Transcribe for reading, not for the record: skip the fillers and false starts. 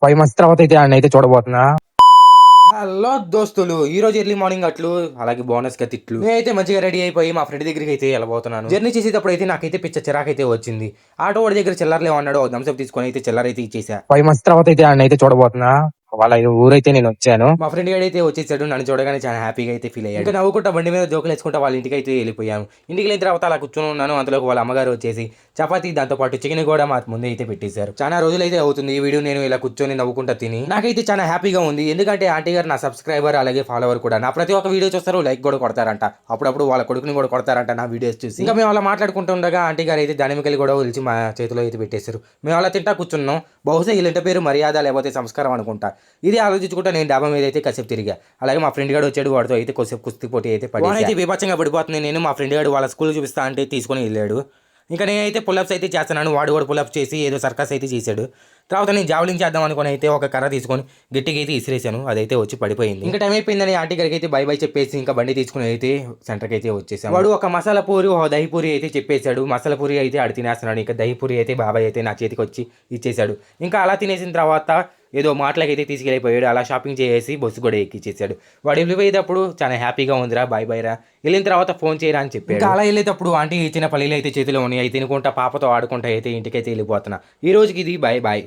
5 months తర్వాత అయితే ఆయనైతే చూడబోతున్నా. హలో దోస్తులు, ఈ రోజు ఎర్లీ మార్నింగ్ అట్లు అలాగే బోనస్ గా తిట్లు. నేనైతే మంచిగా రెడీ అయిపోయి మా ఫ్రెండ్ దగ్గరికి అయితే వెళ్ళబోతున్నాను. జర్నీ చేసేటప్పుడు అయితే నాకైతే పిచ్చ చిరాకైతే వచ్చింది. ఆటో వాడి దగ్గర చిల్లరలే అన్నాడు, థమ్స్అప్ తీసుకొని అయితే చిల్లర అయితే ఇచ్చేసా. 5 మంత్స్ తర్వాత అయితే ఆయనైతే చూడబోతున్నా. వాళ్ళ ఊరైతే నేను వచ్చాను. మా ఫ్రెండ్ గారు అయితే వచ్చేసాడు. నన్ను చూడగానే చాలా హ్యాపీగా అయితే ఫీల్ అయ్యాడు. ఇంకా నవ్వుకుంటా బండి మీద జోకులు వేసుకుంటా వాళ్ళ ఇంటికి అయితే వెళ్ళిపోయాము. ఇంటికి వెళ్ళిన తర్వాత అలా కూర్చొని ఉన్నాను. అంతలోకి వాళ్ళ అమ్మగారు వచ్చేసి చపాతీ దాంతో పాటు చికెన్ కూడా మా ముందే అయితే పెట్టేశారు. చాలా రోజులైతే అవుతుంది ఈ వీడియో నేను ఇలా కూర్చొని నవ్వుకుంటా తిని. నాకైతే చాలా హ్యాపీగా ఉంది. ఎందుకంటే ఆంటీ గారు నా సబ్స్క్రైబర్ అలాగే ఫాలోవర్ కూడా. నా ప్రతి ఒక్క వీడియో చూస్తారు, లైక్ కూడా కొడతారంట. అప్పుడప్పుడు వాళ్ళ కొడుకుని కూడా కొడతారంట నా వీడియోస్ చూసి. ఇంకా మేము అలా మాట్లాడుకుంటుండగా ఆంటీ గారు అయితే దానిమ్మకాయలు కూడా ఒలిచి మా చేతిలో అయితే పెట్టేశారు. మేము అలా తింటా కూర్చున్నాం. బహుశా వీళ్ళ పేరు మర్యాద లేకపోతే సంస్కారం అనుకుంటా. ఇది ఆలోచించుకుంటా నేను డాబా మీద అయితే కాసేపు తిరిగా. అలాగే మా ఫ్రెండ్ గారు వచ్చాడు. వాడితో అయితే కొద్దిసేపు కుస్తీ పోటీ అయితే పడి అయితే విపచ్చంగా పడిపోతుంది. నేను మా ఫ్రెండ్ గారు వాళ్ళ స్కూల్ చూపిస్తా అంటే తీసుకొని వెళ్ళాడు. ఇంకా నేనైతే పుల్అప్స్ అయితే చేస్తున్నాను. వాడు కూడా పుల్అప్స్ చేసి ఏదో సర్కస్ అయితే చేశాడు. తర్వాత నేను జావలింగ్ చేద్దాం అనుకుని అయితే ఒక కర్ర తీసుకొని గట్టిగా అయితే ఇసిరేసాను. అదైతే వచ్చి పడిపోయింది. ఇంకా టైం అయిపోయిందని ఆంటీ గారికి అయితే బై బై చెప్పేసి ఇంకా బండి తీసుకుని అయితే సెంటర్కి అయితే వచ్చేసాను. వాడు ఒక మసాలా పూరి ఒక దహి పూరి అయితే చెప్పేశాడు. మసాలా పూరి అయితే ఆడు తినేస్తున్నాడు. ఇంకా దహి పూరి అయితే బాబాయ్ అయితే నా చేతికి వచ్చి ఇచ్చేసాడు. ఇంకా అలా తినేసిన తర్వాత ఏదో మాటలకైతే తీసుకెళ్ళిపోయాడు. అలా షాపింగ్ చేసి బస్సు కూడా ఎక్కిచ్చేసాడు. వాడు వెళ్ళిపోయేటప్పుడు చాలా హ్యాపీగా ఉందిరా, బాయ్ బాయ్ రా, వెళ్ళిన తర్వాత ఫోన్ చేయరా అని చెప్పాడు. ఇంకా అలా వెళ్ళేటప్పుడు ఆంటీ ఇచ్చిన పల్లీలు అయితే చేతిలో ఉన్నాయి. అవి తినుకుంటా పాపతో ఆడుకుంటా అయితే ఇంటికైతే వెళ్ళిపోతున్నా. ఈ రోజుకి ఇది బాయ్ బాయ్.